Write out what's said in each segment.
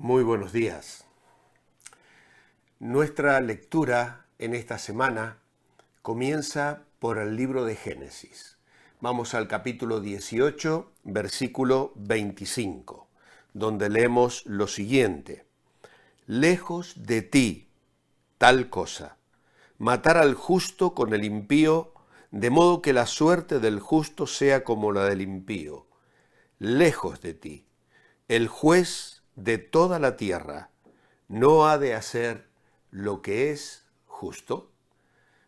Muy buenos días. Nuestra lectura en esta semana comienza por el libro de Génesis. Vamos al capítulo 18, versículo 25, donde leemos lo siguiente. Lejos de ti, tal cosa, matar al justo con el impío, de modo que la suerte del justo sea como la del impío. Lejos de ti, el juez de toda la tierra, ¿no ha de hacer lo que es justo?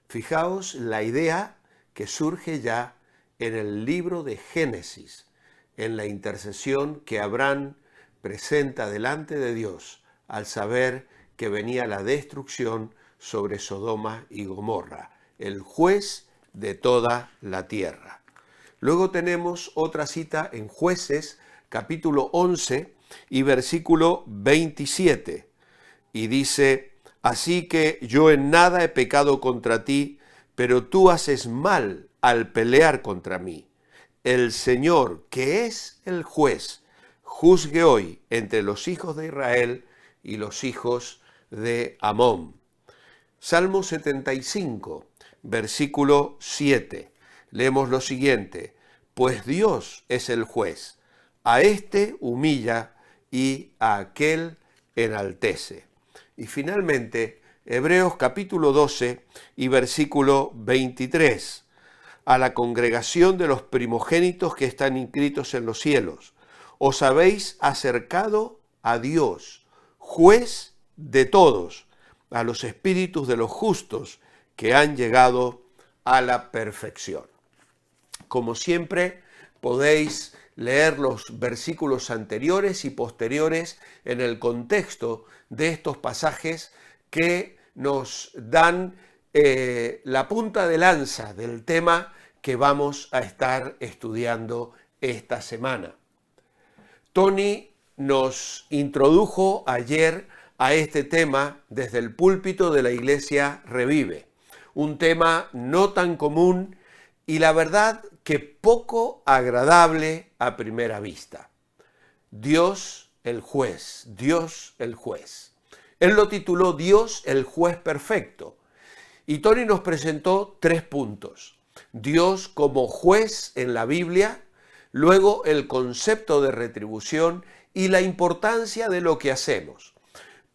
Fijaos la idea que surge ya en el libro de Génesis, en la intercesión que Abraham presenta delante de Dios al saber que venía la destrucción sobre Sodoma y Gomorra, el juez de toda la tierra. Luego tenemos otra cita en Jueces, capítulo 11, y versículo 27, y dice, así que yo en nada he pecado contra ti, pero tú haces mal al pelear contra mí. El Señor, que es el juez, juzgue hoy entre los hijos de Israel y los hijos de Amón. Salmo 75, versículo 7, leemos lo siguiente, pues Dios es el juez, a este humilla y a aquel enaltece. Y finalmente, Hebreos capítulo 12 y versículo 23. A la congregación de los primogénitos que están inscritos en los cielos, os habéis acercado a Dios, juez de todos, a los espíritus de los justos que han llegado a la perfección. Como siempre, podéis leer los versículos anteriores y posteriores en el contexto de estos pasajes que nos dan la punta de lanza del tema que vamos a estar estudiando esta semana. Tony nos introdujo ayer a este tema desde el púlpito de la Iglesia Revive, un tema no tan común y la verdad que poco agradable a primera vista. Dios el juez, Dios el juez. Él lo tituló Dios el juez perfecto. Y Tony nos presentó 3 puntos. Dios como juez en la Biblia, luego el concepto de retribución y la importancia de lo que hacemos.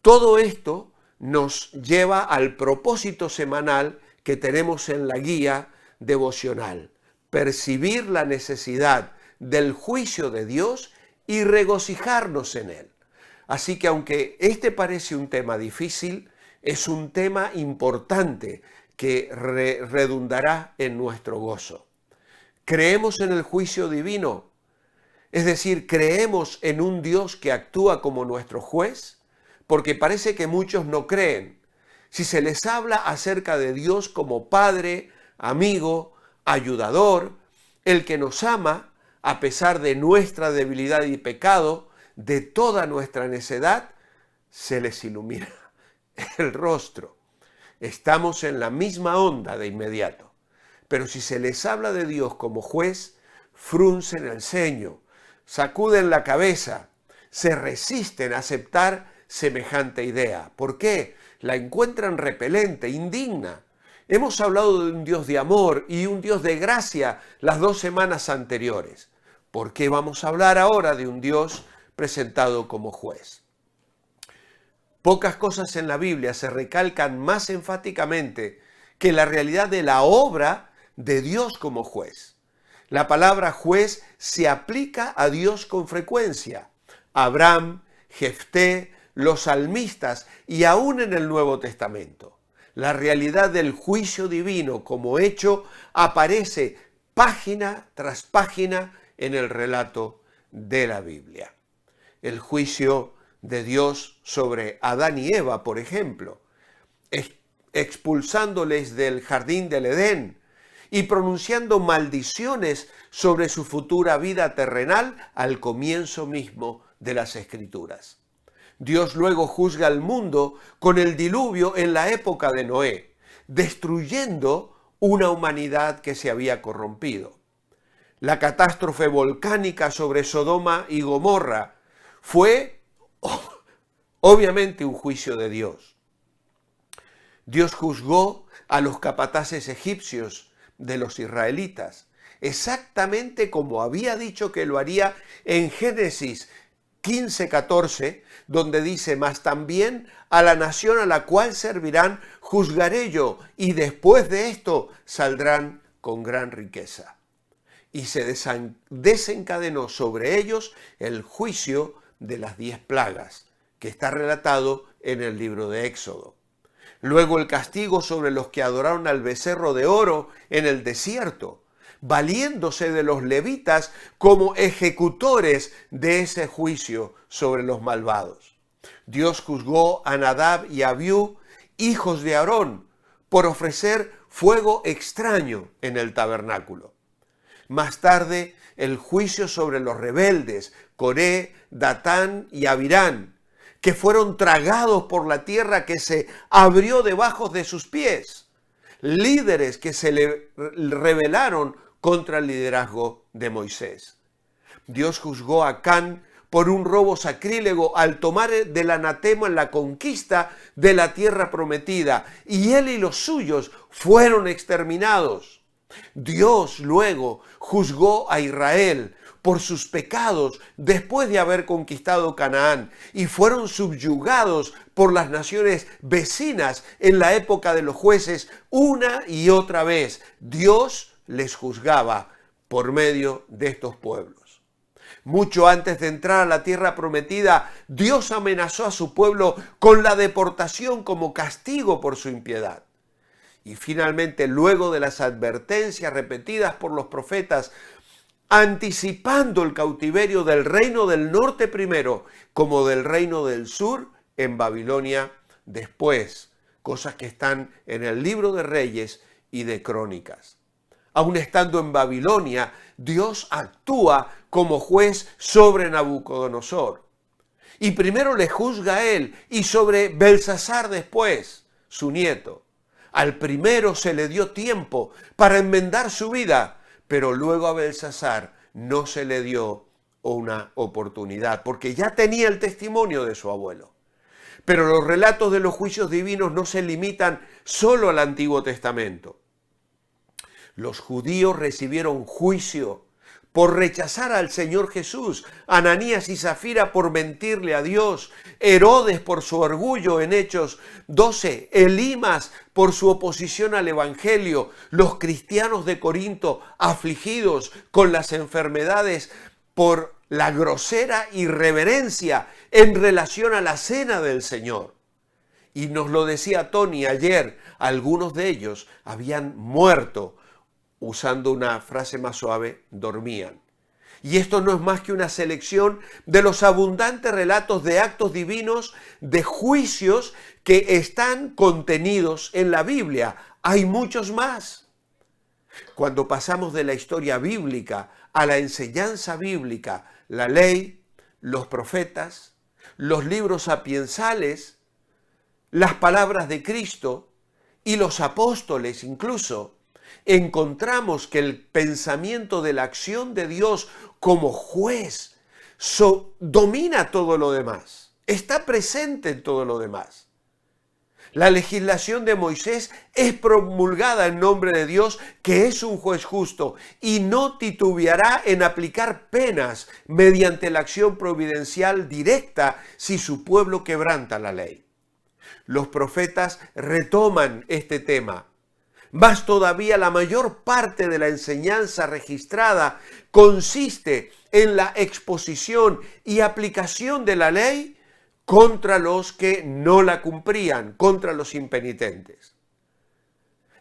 Todo esto nos lleva al propósito semanal que tenemos en la guía devocional. Percibir la necesidad del juicio de Dios y regocijarnos en él. Así que aunque este parece un tema difícil, es un tema importante que redundará en nuestro gozo. ¿Creemos en el juicio divino? Es decir, ¿creemos en un Dios que actúa como nuestro juez? Porque parece que muchos no creen. Si se les habla acerca de Dios como Padre, amigo, ayudador, el que nos ama a pesar de nuestra debilidad y pecado, de toda nuestra necedad, se les ilumina el rostro. Estamos en la misma onda de inmediato. Pero si se les habla de Dios como juez, fruncen el ceño, sacuden la cabeza, se resisten a aceptar semejante idea. ¿Por qué? La encuentran repelente, indigna. Hemos hablado de un Dios de amor y un Dios de gracia las 2 semanas anteriores. ¿Por qué vamos a hablar ahora de un Dios presentado como juez? Pocas cosas en la Biblia se recalcan más enfáticamente que la realidad de la obra de Dios como juez. La palabra juez se aplica a Dios con frecuencia. Abraham, Jefté, los salmistas y aún en el Nuevo Testamento. La realidad del juicio divino como hecho aparece página tras página en el relato de la Biblia. El juicio de Dios sobre Adán y Eva, por ejemplo, expulsándoles del jardín del Edén y pronunciando maldiciones sobre su futura vida terrenal al comienzo mismo de las Escrituras. Dios luego juzga al mundo con el diluvio en la época de Noé, destruyendo una humanidad que se había corrompido. La catástrofe volcánica sobre Sodoma y Gomorra fue obviamente un juicio de Dios. Dios juzgó a los capataces egipcios de los israelitas, exactamente como había dicho que lo haría en Génesis 15:14, donde dice: mas también a la nación a la cual servirán juzgaré yo, y después de esto saldrán con gran riqueza. Y se desencadenó sobre ellos el juicio de las 10 plagas, que está relatado en el libro de Éxodo. Luego el castigo sobre los que adoraron al becerro de oro en el desierto, valiéndose de los levitas como ejecutores de ese juicio sobre los malvados. Dios juzgó a Nadab y Abiú, hijos de Aarón, por ofrecer fuego extraño en el tabernáculo. Más tarde, el juicio sobre los rebeldes, Coré, Datán y Abirán, que fueron tragados por la tierra que se abrió debajo de sus pies. Líderes que se le rebelaron contra el liderazgo de Moisés. Dios juzgó a Can por un robo sacrílego al tomar del anatema en la conquista de la tierra prometida, y él y los suyos fueron exterminados. Dios luego juzgó a Israel por sus pecados después de haber conquistado Canaán, y fueron subyugados por las naciones vecinas en la época de los jueces una y otra vez. Dios les juzgaba por medio de estos pueblos. Mucho antes de entrar a la tierra prometida, Dios amenazó a su pueblo con la deportación como castigo por su impiedad. Y finalmente, luego de las advertencias repetidas por los profetas, anticipando el cautiverio del reino del norte primero, como del reino del sur en Babilonia después, cosas que están en el libro de Reyes y de Crónicas. Aun estando en Babilonia, Dios actúa como juez sobre Nabucodonosor. Y primero le juzga a él, y sobre Belsasar después, su nieto. Al primero se le dio tiempo para enmendar su vida, pero luego a Belsasar no se le dio una oportunidad, porque ya tenía el testimonio de su abuelo. Pero los relatos de los juicios divinos no se limitan solo al Antiguo Testamento. Los judíos recibieron juicio por rechazar al Señor Jesús, Ananías y Zafira por mentirle a Dios, Herodes por su orgullo en Hechos 12, Elimas por su oposición al Evangelio, los cristianos de Corinto afligidos con las enfermedades por la grosera irreverencia en relación a la cena del Señor. Y nos lo decía Tony ayer, algunos de ellos habían muerto. Usando una frase más suave, dormían. Y esto no es más que una selección de los abundantes relatos de actos divinos, de juicios que están contenidos en la Biblia. Hay muchos más. Cuando pasamos de la historia bíblica a la enseñanza bíblica, la ley, los profetas, los libros sapiensales, las palabras de Cristo y los apóstoles incluso, encontramos que el pensamiento de la acción de Dios como juez domina todo lo demás, está presente en todo lo demás. La legislación de Moisés es promulgada en nombre de Dios, que es un juez justo, y no titubeará en aplicar penas mediante la acción providencial directa si su pueblo quebranta la ley. Los profetas retoman este tema. Más todavía, la mayor parte de la enseñanza registrada consiste en la exposición y aplicación de la ley contra los que no la cumplían, contra los impenitentes.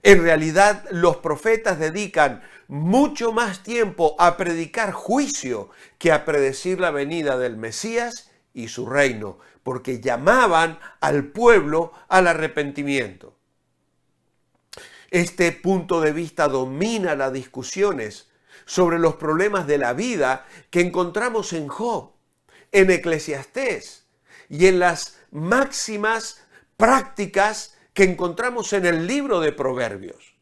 En realidad, los profetas dedican mucho más tiempo a predicar juicio que a predecir la venida del Mesías y su reino, porque llamaban al pueblo al arrepentimiento. Este punto de vista domina las discusiones sobre los problemas de la vida que encontramos en Job, en Eclesiastés y en las máximas prácticas que encontramos en el libro de Proverbios.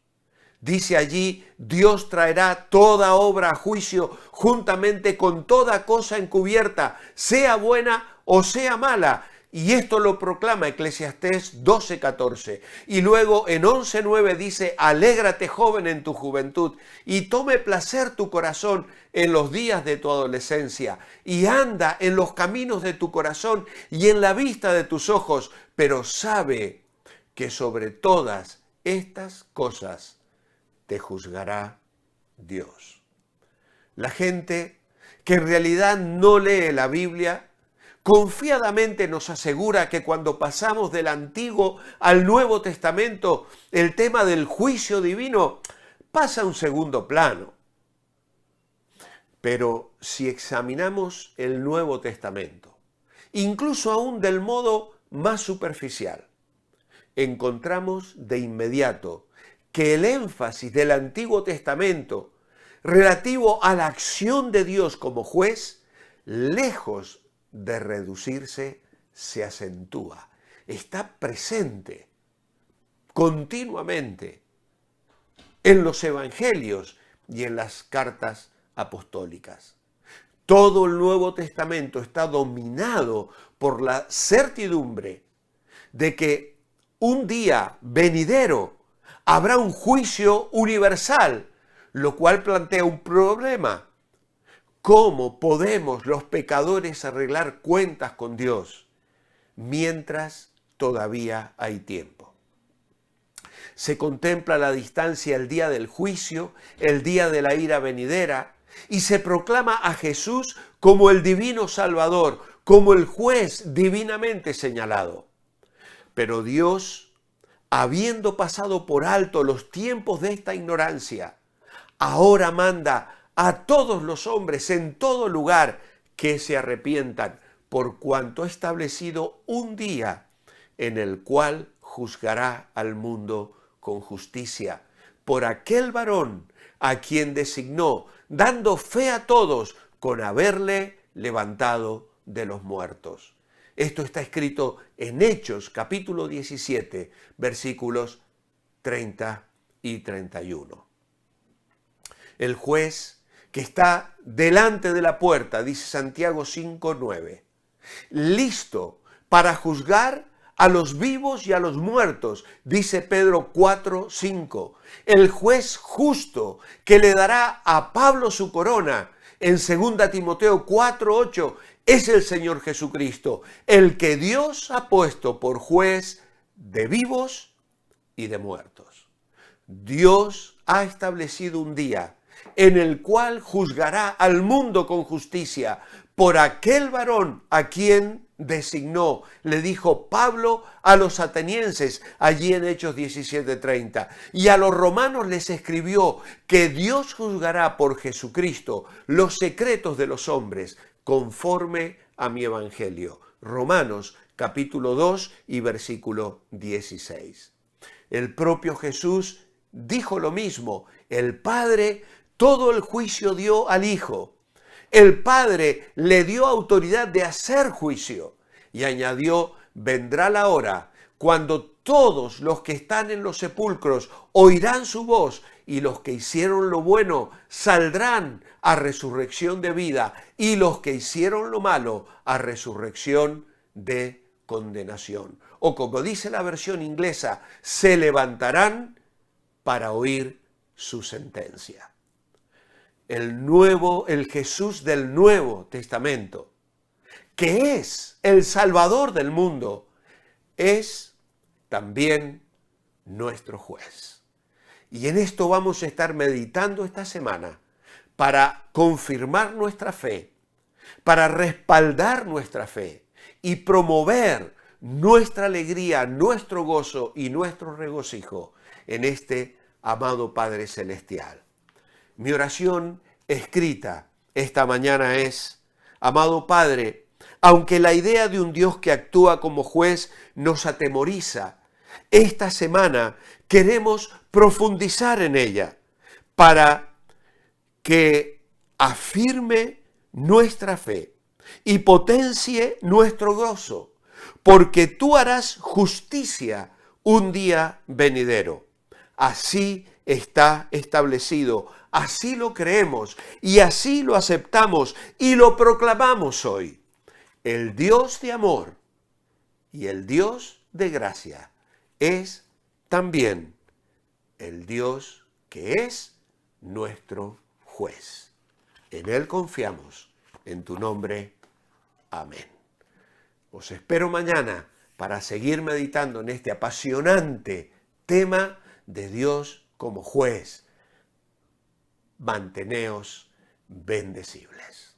Dice allí: Dios traerá toda obra a juicio juntamente con toda cosa encubierta, sea buena o sea mala, Y esto lo proclama Eclesiastés 12:14. Y luego en 11:9 dice, alégrate joven en tu juventud y tome placer tu corazón en los días de tu adolescencia y anda en los caminos de tu corazón y en la vista de tus ojos, pero sabe que sobre todas estas cosas te juzgará Dios. La gente que en realidad no lee la Biblia, confiadamente nos asegura que cuando pasamos del Antiguo al Nuevo Testamento, el tema del juicio divino pasa a un segundo plano. Pero si examinamos el Nuevo Testamento, incluso aún del modo más superficial, encontramos de inmediato que el énfasis del Antiguo Testamento relativo a la acción de Dios como juez, lejos de reducirse, se acentúa. Está presente continuamente en los evangelios y en las cartas apostólicas. Todo el Nuevo Testamento está dominado por la certidumbre de que un día venidero habrá un juicio universal, lo cual plantea un problema. ¿Cómo podemos los pecadores arreglar cuentas con Dios mientras todavía hay tiempo? Se contempla a la distancia el día del juicio, el día de la ira venidera, y se proclama a Jesús como el divino Salvador, como el juez divinamente señalado. Pero Dios, habiendo pasado por alto los tiempos de esta ignorancia, ahora manda a todos los hombres en todo lugar que se arrepientan, por cuanto ha establecido un día en el cual juzgará al mundo con justicia, por aquel varón a quien designó, dando fe a todos con haberle levantado de los muertos. Esto está escrito en Hechos, capítulo 17, versículos 30 y 31. El juez que está delante de la puerta, dice Santiago 5:9, listo para juzgar a los vivos y a los muertos, dice Pedro 4:5. El juez justo que le dará a Pablo su corona, en 2 Timoteo 4:8, es el Señor Jesucristo, el que Dios ha puesto por juez de vivos y de muertos. Dios ha establecido un día en el cual juzgará al mundo con justicia por aquel varón a quien designó, le dijo Pablo a los atenienses allí en Hechos 17:30, y a los romanos les escribió que Dios juzgará por Jesucristo los secretos de los hombres conforme a mi evangelio. Romanos capítulo 2 y versículo 16. El propio Jesús dijo lo mismo. El Padre todo el juicio dio al Hijo. El Padre le dio autoridad de hacer juicio y añadió, vendrá la hora cuando todos los que están en los sepulcros oirán su voz y los que hicieron lo bueno saldrán a resurrección de vida y los que hicieron lo malo a resurrección de condenación. O como dice la versión inglesa, se levantarán para oír su sentencia. El Jesús del Nuevo Testamento, que es el Salvador del mundo, es también nuestro juez. Y en esto vamos a estar meditando esta semana para confirmar nuestra fe, para respaldar nuestra fe y promover nuestra alegría, nuestro gozo y nuestro regocijo en este amado Padre Celestial. Mi oración escrita esta mañana es, amado Padre, aunque la idea de un Dios que actúa como juez nos atemoriza, esta semana queremos profundizar en ella para que afirme nuestra fe y potencie nuestro gozo, porque tú harás justicia un día venidero. Así está establecido, así lo creemos y así lo aceptamos y lo proclamamos hoy. El Dios de amor y el Dios de gracia es también el Dios que es nuestro juez. En Él confiamos, en tu nombre. Amén. Os espero mañana para seguir meditando en este apasionante tema de Dios como juez. Manteneos bendecibles.